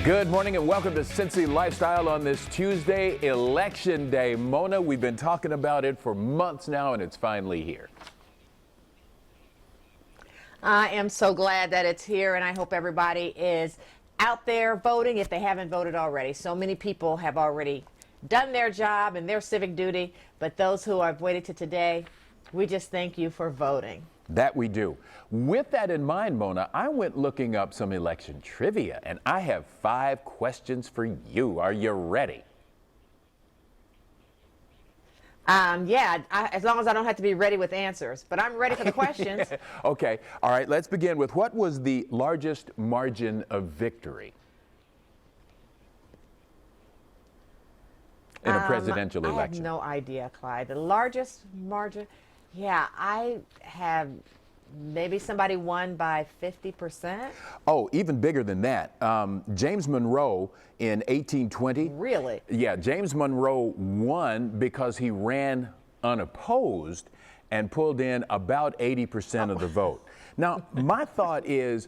Good morning and welcome to Cincy Lifestyle on this Tuesday, Election Day. Mona, we've been talking about it for months now and it's finally here. I am so glad that it's here, and I hope everybody is out there voting if they haven't voted already. So many people have already done their job and their civic duty, but those who have waited to today, we just thank you for voting. That we do. With that in mind, Mona, I went looking up some election trivia, and I have 5 questions for you. Are you ready? As long as I don't have to be ready with answers, but I'm ready for the questions. Okay, all right, let's begin with what was the largest margin of victory in a presidential election? I have no idea, Clyde. The largest margin, I have maybe somebody won by 50%. Oh, even bigger than that. James Monroe in 1820. Really? Yeah, James Monroe won because he ran unopposed and pulled in about 80% of the vote. Now, my thought is,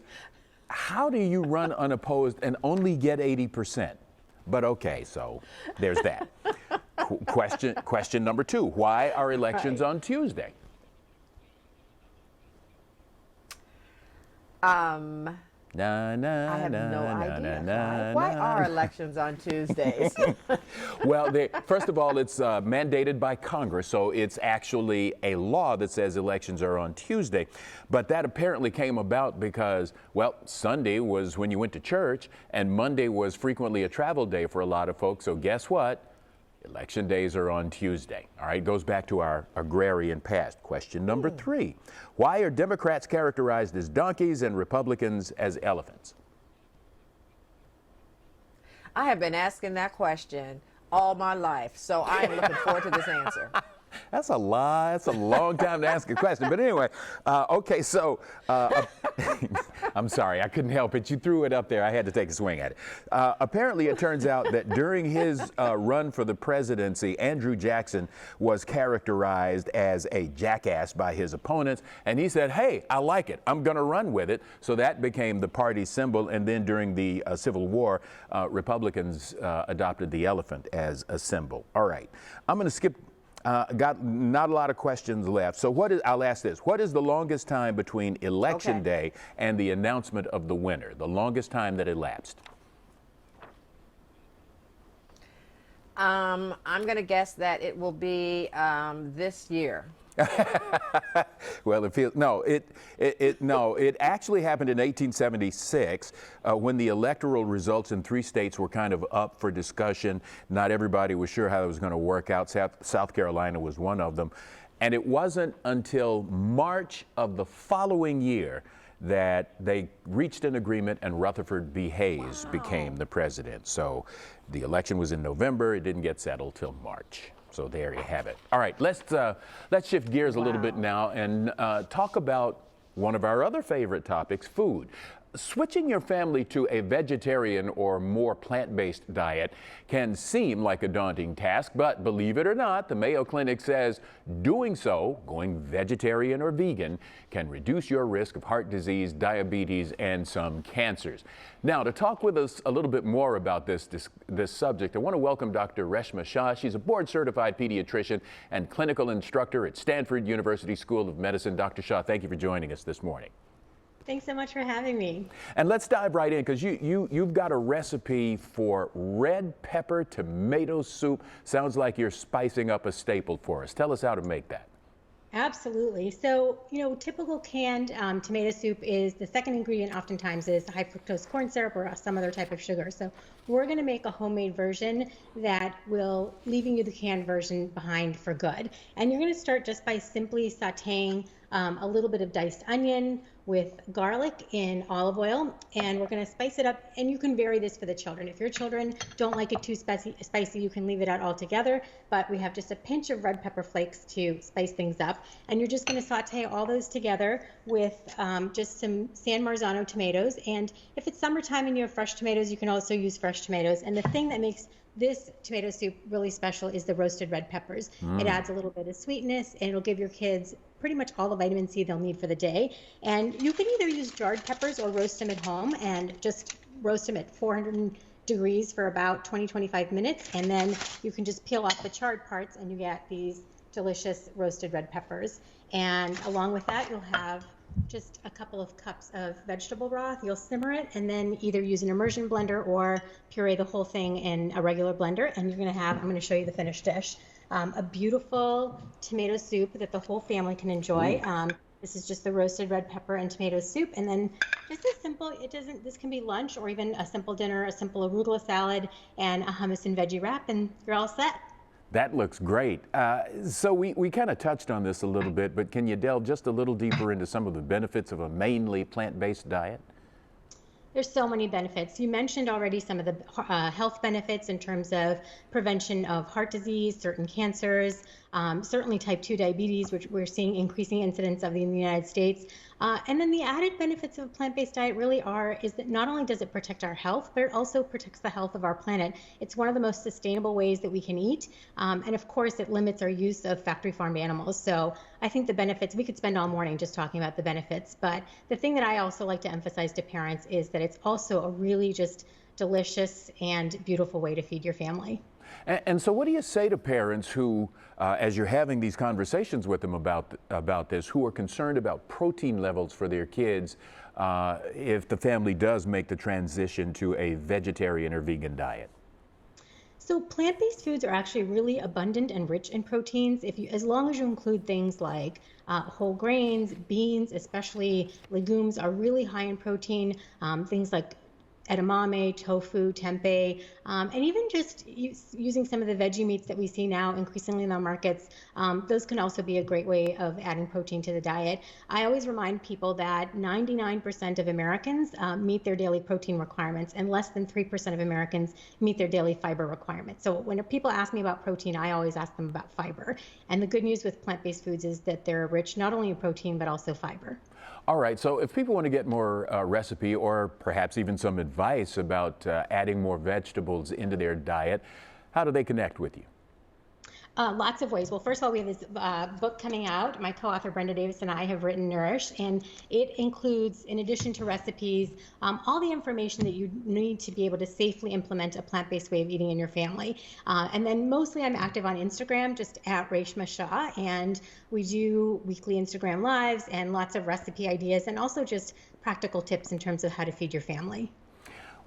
how do you run unopposed and only get 80%? But okay, so there's that. Question number 2. Why are elections on Tuesday? I have no idea. Why are elections on Tuesdays? Well, first of all, it's mandated by Congress, so it's actually a law that says elections are on Tuesday. But that apparently came about because, well, Sunday was when you went to church, and Monday was frequently a travel day for a lot of folks. So guess what? Election days are on Tuesday. All right, goes back to our agrarian past. Question number 3. Why are Democrats characterized as donkeys and Republicans as elephants? I have been asking that question all my life, so I am looking forward to this answer. That's a lie. That's a long time to ask a question. But anyway, okay, so I'm sorry, I couldn't help it. You threw it up there. I had to take a swing at it. Apparently, it turns out that during his run for the presidency, Andrew Jackson was characterized as a jackass by his opponents. And he said, hey, I like it. I'm going to run with it. So that became the party symbol. And then during the Civil War, Republicans adopted the elephant as a symbol. All right, I'm going to skip. Got not a lot of questions left. So I'll ask this. What is the longest time between Election Day and the announcement of the winner? The longest time that elapsed? I'm going to guess that it will be this year. Well, it actually happened in 1876 when the electoral results in 3 states were kind of up for discussion. Not everybody was sure how it was going to work out. South Carolina was one of them. And it wasn't until March of the following year that they reached an agreement and Rutherford B. Hayes became the president. So the election was in November. It didn't get settled till March. So there you have it. All right, let's shift gears a little bit now and talk about one of our other favorite topics, food. Switching your family to a vegetarian or more plant-based diet can seem like a daunting task, but believe it or not, the Mayo Clinic says doing so, going vegetarian or vegan, can reduce your risk of heart disease, diabetes, and some cancers. Now, to talk with us a little bit more about this subject, I want to welcome Dr. Reshma Shah. She's a board-certified pediatrician and clinical instructor at Stanford University School of Medicine. Dr. Shah, thank you for joining us this morning. Thanks so much for having me. And let's dive right in, because you've got a recipe for red pepper tomato soup. Sounds like you're spicing up a staple for us. Tell us how to make that. Absolutely. So, typical canned tomato soup is the second ingredient oftentimes is high fructose corn syrup or some other type of sugar. So we're going to make a homemade version that will leaving you the canned version behind for good. And you're going to start just by simply sauteing a little bit of diced onion with garlic in olive oil, and we're going to spice it up. And you can vary this for the children. If your children don't like it too spicy, you can leave it out altogether. But we have just a pinch of red pepper flakes to spice things up. And you're just going to saute all those together with just some San Marzano tomatoes. And if it's summertime and you have fresh tomatoes, you can also use fresh tomatoes. And the thing that makes this tomato soup really special is the roasted red peppers. It adds a little bit of sweetness, and it'll give your kids pretty much all the vitamin C they'll need for the day. And you can either use jarred peppers or roast them at home and just roast them at 400 degrees for about 20-25 minutes, and then you can just peel off the charred parts and you get these delicious roasted red peppers. And along with that, you'll have just a couple of cups of vegetable broth. You'll simmer it and then either use an immersion blender or puree the whole thing in a regular blender, and you're going to have, I'm going to show you the finished dish, a beautiful tomato soup that the whole family can enjoy. This is just the roasted red pepper and tomato soup, and then just as simple, this can be lunch or even a simple dinner, a simple arugula salad and a hummus and veggie wrap, and you're all set. That looks great. So we kind of touched on this a little bit, but can you delve just a little deeper into some of the benefits of a mainly plant-based diet? There's so many benefits. You mentioned already some of the health benefits in terms of prevention of heart disease, certain cancers, certainly type 2 diabetes, which we're seeing increasing incidence of in the United States. And then the added benefits of a plant-based diet really is that not only does it protect our health, but it also protects the health of our planet. It's one of the most sustainable ways that we can eat. And of course, it limits our use of factory farmed animals. So I think the benefits, we could spend all morning just talking about the benefits. But the thing that I also like to emphasize to parents is that it's also a really just delicious and beautiful way to feed your family. And so what do you say to parents who, as you're having these conversations with them about this, who are concerned about protein levels for their kids if the family does make the transition to a vegetarian or vegan diet? So plant-based foods are actually really abundant and rich in proteins as long as you include things like whole grains, beans, especially legumes are really high in protein, things like edamame, tofu, tempeh, and even just using some of the veggie meats that we see now increasingly in the markets, those can also be a great way of adding protein to the diet. I always remind people that 99% of Americans meet their daily protein requirements, and less than 3% of Americans meet their daily fiber requirements. So when people ask me about protein, I always ask them about fiber. And the good news with plant-based foods is that they're rich not only in protein, but also fiber. All right, so if people want to get more recipe or perhaps even some advice about adding more vegetables into their diet, how do they connect with you? Lots of ways. Well, first of all, we have this book coming out. My co-author Brenda Davis and I have written Nourish, and it includes, in addition to recipes, all the information that you need to be able to safely implement a plant-based way of eating in your family. And then mostly I'm active on Instagram, just at Reshma Shah, and we do weekly Instagram lives and lots of recipe ideas and also just practical tips in terms of how to feed your family.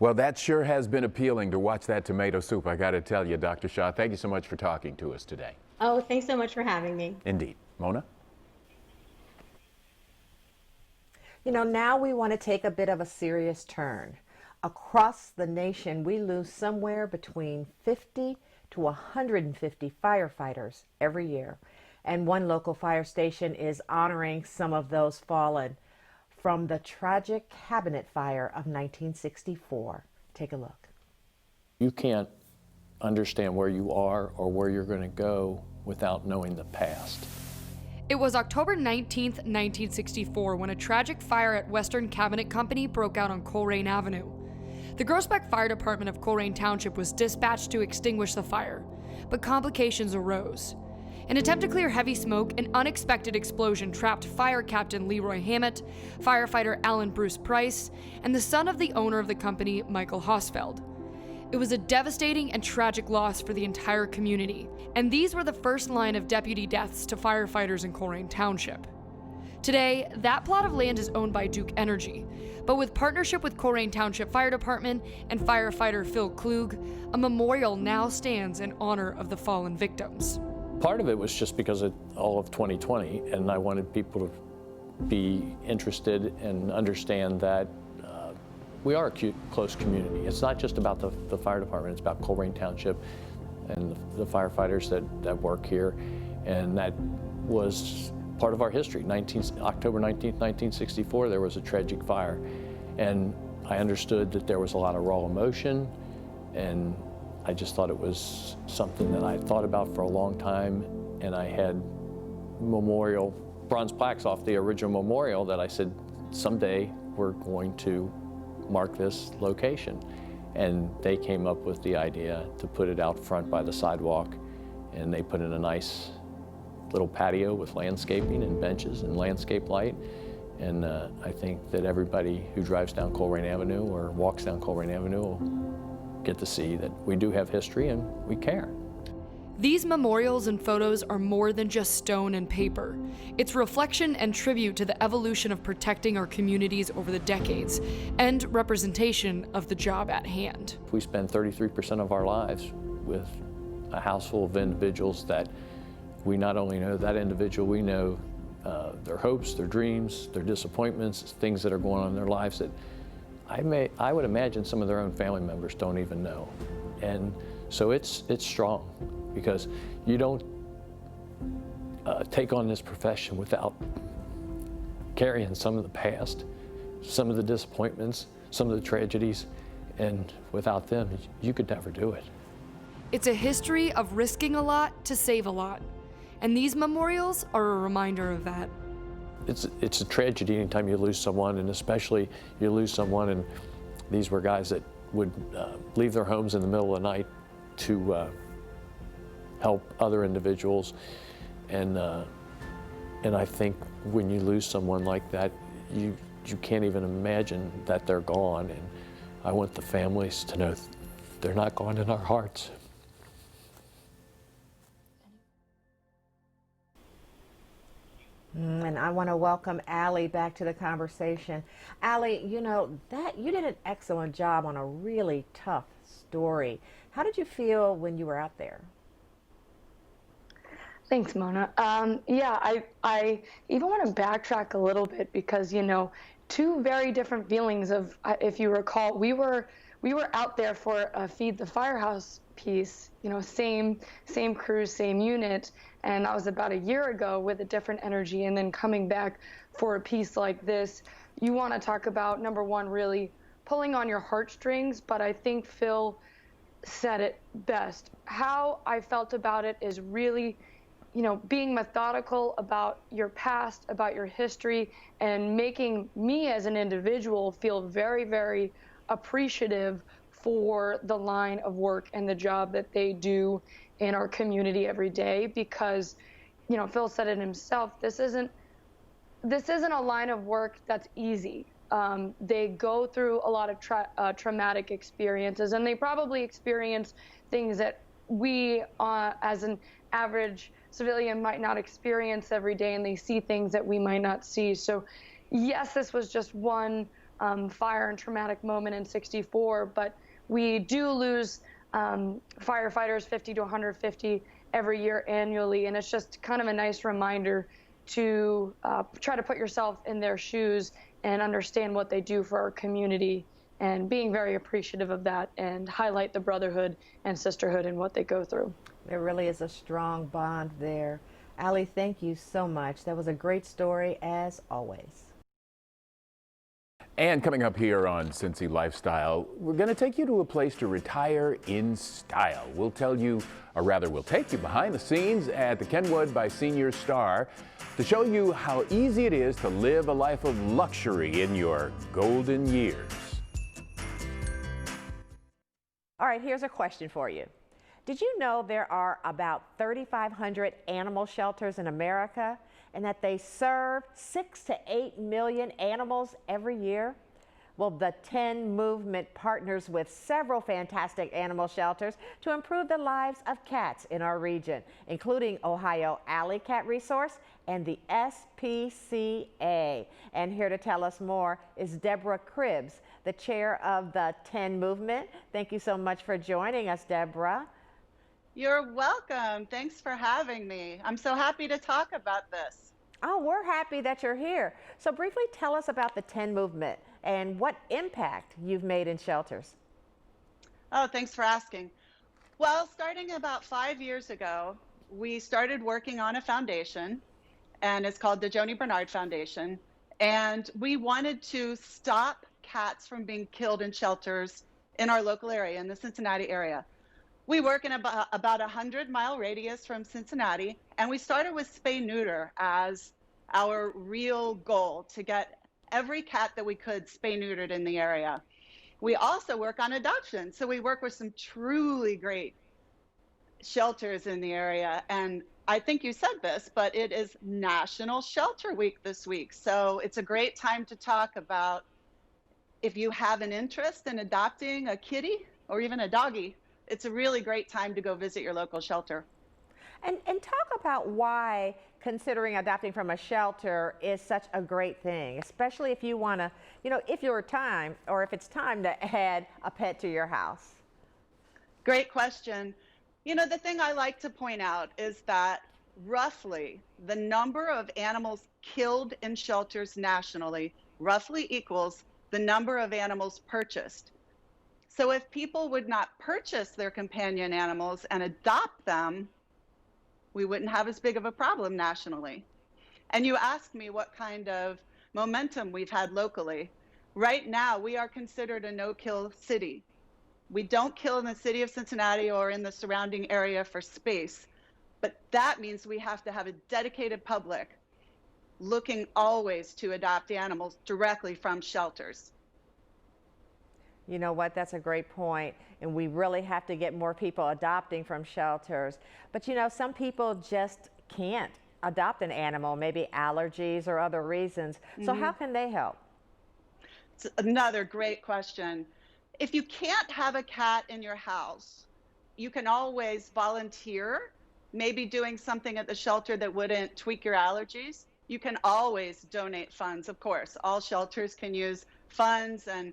Well, that sure has been appealing to watch that tomato soup, I got to tell you, Dr. Shah. Thank you so much for talking to us today. Oh, thanks so much for having me. Indeed. Mona? You know, now we want to take a bit of a serious turn. Across the nation, we lose somewhere between 50 to 150 firefighters every year. And one local fire station is honoring some of those fallen from the tragic cabinet fire of 1964. Take a look. You can't understand where you are or where you're going to go without knowing the past. It was October 19th, 1964, when a tragic fire at Western Cabinet Company broke out on Colerain Avenue. The Groesbeck Fire Department of Colerain Township was dispatched to extinguish the fire, but complications arose. In an attempt to clear heavy smoke, an unexpected explosion trapped Fire Captain Leroy Hammett, firefighter Alan Bruce Price, and the son of the owner of the company, Michael Hosfeld. It was a devastating and tragic loss for the entire community, and these were the first line of deputy deaths to firefighters in Colerain Township. Today, that plot of land is owned by Duke Energy, but with partnership with Colerain Township Fire Department and firefighter Phil Klug, a memorial now stands in honor of the fallen victims. Part of it was just because of all of 2020, and I wanted people to be interested and understand that we are a close community. It's not just about the fire department, it's about Colerain Township and the firefighters that work here, and that was part of our history. October 19th, 1964, there was a tragic fire, and I understood that there was a lot of raw emotion, and I just thought it was something that I thought about for a long time, and I had bronze plaques off the original memorial that I said, someday we're going to mark this location. And they came up with the idea to put it out front by the sidewalk, and they put in a nice little patio with landscaping and benches and landscape light. And I think that everybody who drives down Colerain Avenue or walks down Colerain Avenue will get to see that we do have history and we care. These memorials and photos are more than just stone and paper. It's reflection and tribute to the evolution of protecting our communities over the decades and representation of the job at hand. We spend 33% of our lives with a house full of individuals that we not only know that individual, we know their hopes, their dreams, their disappointments, things that are going on in their lives that I would imagine some of their own family members don't even know. And so it's strong, because you don't take on this profession without carrying some of the past, some of the disappointments, some of the tragedies, and without them, you could never do it. It's a history of risking a lot to save a lot, and these memorials are a reminder of that. It's a tragedy anytime you lose someone, and especially you lose someone, and these were guys that would leave their homes in the middle of the night to help other individuals, and I think when you lose someone like that, you can't even imagine that they're gone, and I want the families to know they're not gone in our hearts. And I want to welcome Allie back to the conversation. Allie, you know, you did an excellent job on a really tough story. How did you feel when you were out there? Thanks, Mona. Yeah, I even want to backtrack a little bit because, you know, two very different feelings of, if you recall, we were out there for a Feed the Firehouse piece, you know, same crew, same unit, and that was about a year ago with a different energy, and then coming back for a piece like this, you want to talk about, number one, really pulling on your heartstrings, but I think Phil said it best. How I felt about it is really, you know, being methodical about your past, about your history, and making me as an individual feel very, very appreciative for the line of work and the job that they do in our community every day. Because, you know, Phil said it himself, this isn't a line of work that's easy. They go through a lot of traumatic experiences, and they probably experience things that we, as an average civilian, might not experience every day, and they see things that we might not see. So yes, this was just one fire and traumatic moment in '64, but we do lose firefighters 50 to 150 every year annually, and it's just kind of a nice reminder to try to put yourself in their shoes and understand what they do for our community, and being very appreciative of that, and highlight the brotherhood and sisterhood and what they go through. There really is a strong bond there. Allie, thank you so much. That was a great story, as always. And coming up here on Cincy Lifestyle, we're going to take you to a place to retire in style. We'll take you behind the scenes at the Kenwood by Senior Star to show you how easy it is to live a life of luxury in your golden years. All right, here's a question for you. Did you know there are about 3,500 animal shelters in America, and that they serve 6 to 8 million animals every year? Well, the 10 movement partners with several fantastic animal shelters to improve the lives of cats in our region, including Ohio Alley Cat Resource and the SPCA. And here to tell us more is Deborah Cribbs, the chair of the 10 movement. Thank you so much for joining us, Deborah. You're welcome. Thanks for having me. I'm so happy to talk about this. Oh, we're happy that you're here. So briefly tell us about the 10 movement and what impact you've made in shelters. Oh, thanks for asking. Well, starting about 5 years ago, we started working on a foundation, and it's called the Joni Bernard Foundation. And we wanted to stop cats from being killed in shelters in our local area, in the Cincinnati area. We work in about a 100-mile radius from Cincinnati, and we started with spay-neuter as our real goal, to get every cat that we could spay-neutered in the area. We also work on adoption, so we work with some truly great shelters in the area, and I think you said this, but it is National Shelter Week this week. So it's a great time to talk about if you have an interest in adopting a kitty or even a doggy, it's a really great time to go visit your local shelter. And talk about why considering adopting from a shelter is such a great thing, especially if you want to, if it's time to add a pet to your house. Great question. The thing I like to point out is that roughly the number of animals killed in shelters nationally roughly equals the number of animals purchased. So if people would not purchase their companion animals and adopt them, we wouldn't have as big of a problem nationally. And you asked me what kind of momentum we've had locally. Right now, we are considered a no-kill city. We don't kill in the city of Cincinnati or in the surrounding area for space, but that means we have to have a dedicated public looking always to adopt animals directly from shelters. You know what? That's a great point. And we really have to get more people adopting from shelters. But some people just can't adopt an animal, maybe allergies or other reasons. So how can they help? It's another great question. If you can't have a cat in your house, you can always volunteer, maybe doing something at the shelter that wouldn't tweak your allergies. You can always donate funds, of course. All shelters can use funds, and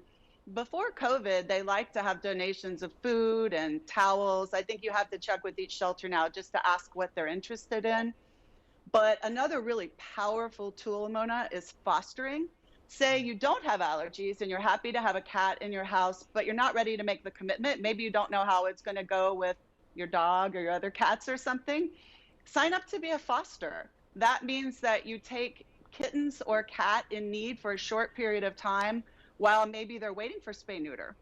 before COVID, they like to have donations of food and towels. I think you have to check with each shelter now just to ask what they're interested in. But another really powerful tool, Mona, is fostering. Say you don't have allergies and you're happy to have a cat in your house, but you're not ready to make the commitment. Maybe you don't know how it's going to go with your dog or your other cats or something. Sign up to be a foster. That means that you take kittens or cat in need for a short period of time while maybe they're waiting for spay-neuter.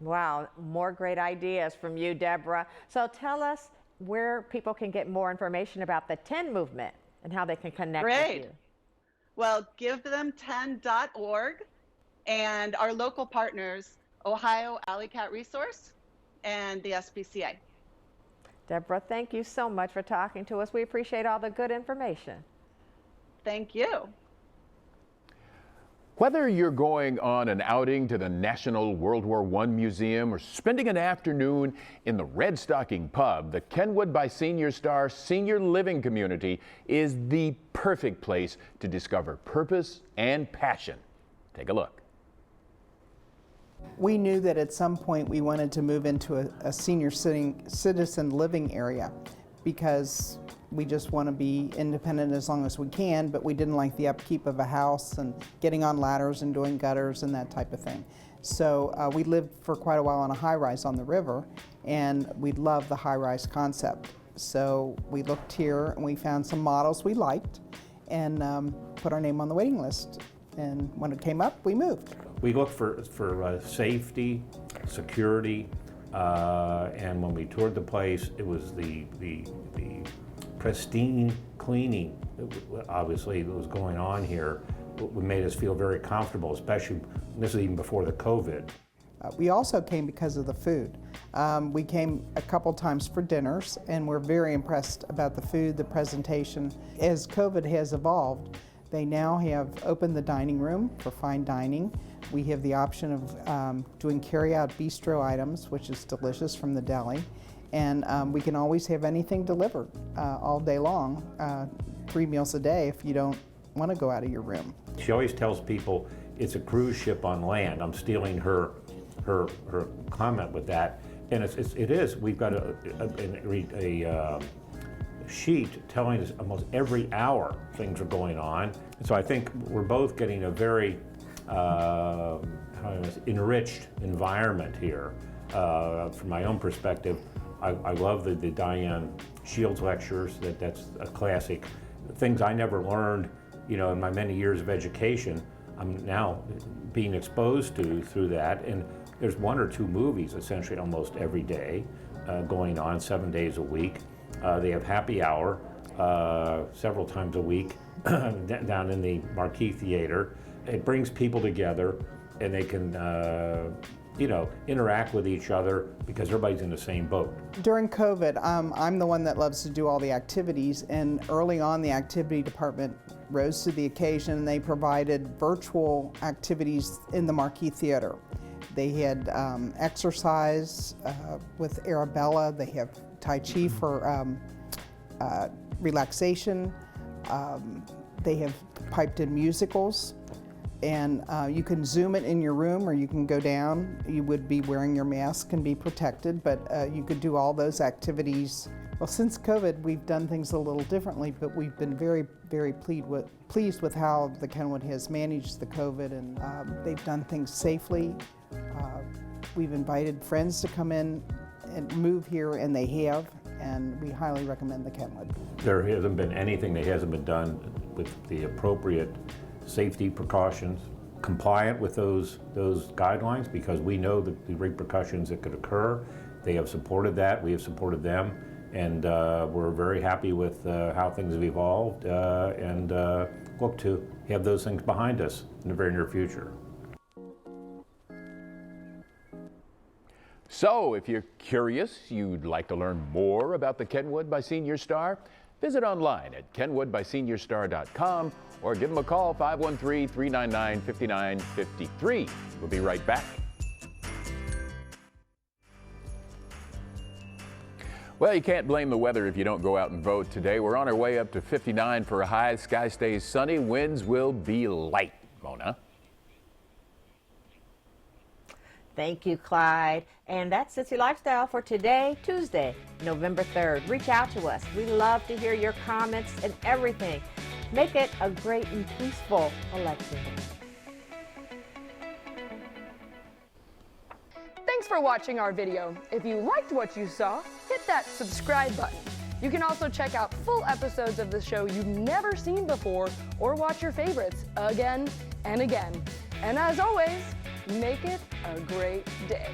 Wow, more great ideas from you, Deborah. So tell us where people can get more information about the 10 movement and how they can connect with you. Well, givethem10.org and our local partners, Ohio Alley Cat Resource and the SPCA. Deborah, thank you so much for talking to us. We appreciate all the good information. Thank you. Whether you're going on an outing to the National World War I Museum or spending an afternoon in the Red Stocking Pub, the Kenwood by Senior Star Senior Living Community is the perfect place to discover purpose and passion. Take a look. We knew that at some point we wanted to move into a senior citizen living area because we just want to be independent as long as we can, but we didn't like the upkeep of a house and getting on ladders and doing gutters and that type of thing. So we lived for quite a while on a high-rise on the river, and we loved the high-rise concept. So we looked here and we found some models we liked and put our name on the waiting list. And when it came up, we moved. We looked for safety, security, and when we toured the place, it was the pristine cleaning, obviously, that was going on here. It made us feel very comfortable, especially, this is even before the COVID. We also came because of the food. We came a couple times for dinners, and we're very impressed about the food, the presentation. As COVID has evolved, they now have opened the dining room for fine dining. We have the option of doing carry-out bistro items, which is delicious from the deli. And we can always have anything delivered all day long, 3 meals a day if you don't want to go out of your room. She always tells people it's a cruise ship on land. I'm stealing her comment with that, and it is. We've got a sheet telling us almost every hour things are going on. So I think we're both getting a very enriched environment here. From my own perspective, I love the Diane Shields lectures. That's a classic. Things I never learned, in my many years of education, I'm now being exposed to through that. And there's 1 or 2 movies essentially almost every day going on 7 days a week. They have happy hour several times a week down in the Marquee Theater. It brings people together, and they can interact with each other because everybody's in the same boat. During COVID, I'm the one that loves to do all the activities, and early on the activity department rose to the occasion. They provided virtual activities in the Marquee Theater. They had exercise with Arabella. They have Tai Chi for relaxation. They have piped in musicals. And you can Zoom it in your room, or you can go down. You would be wearing your mask and be protected, but you could do all those activities. Well, since COVID, we've done things a little differently, but we've been very, very pleased with how the Kenwood has managed the COVID, and they've done things safely. We've invited friends to come in and move here, and they have, and we highly recommend the Kenwood. There hasn't been anything that hasn't been done with the appropriate safety precautions, compliant with those guidelines, because we know the repercussions that could occur. They have supported that, we have supported them, and we're very happy with how things have evolved and look to have those things behind us in the very near future. So, if you're curious, you'd like to learn more about the Kenwood by Senior Star, visit online at kenwoodbyseniorstar.com or give them a call, 513-399-5953. We'll be right back. Well, you can't blame the weather if you don't go out and vote today. We're on our way up to 59 for a high. Sky stays sunny. Winds will be light. Mona? Thank you, Clyde. And that's Cincy Lifestyle for today, Tuesday, November 3rd. Reach out to us. We love to hear your comments and everything. Make it a great and peaceful election. Thanks for watching our video. If you liked what you saw, hit that subscribe button. You can also check out full episodes of the show you've never seen before, or watch your favorites again and again. And as always, make it a great day.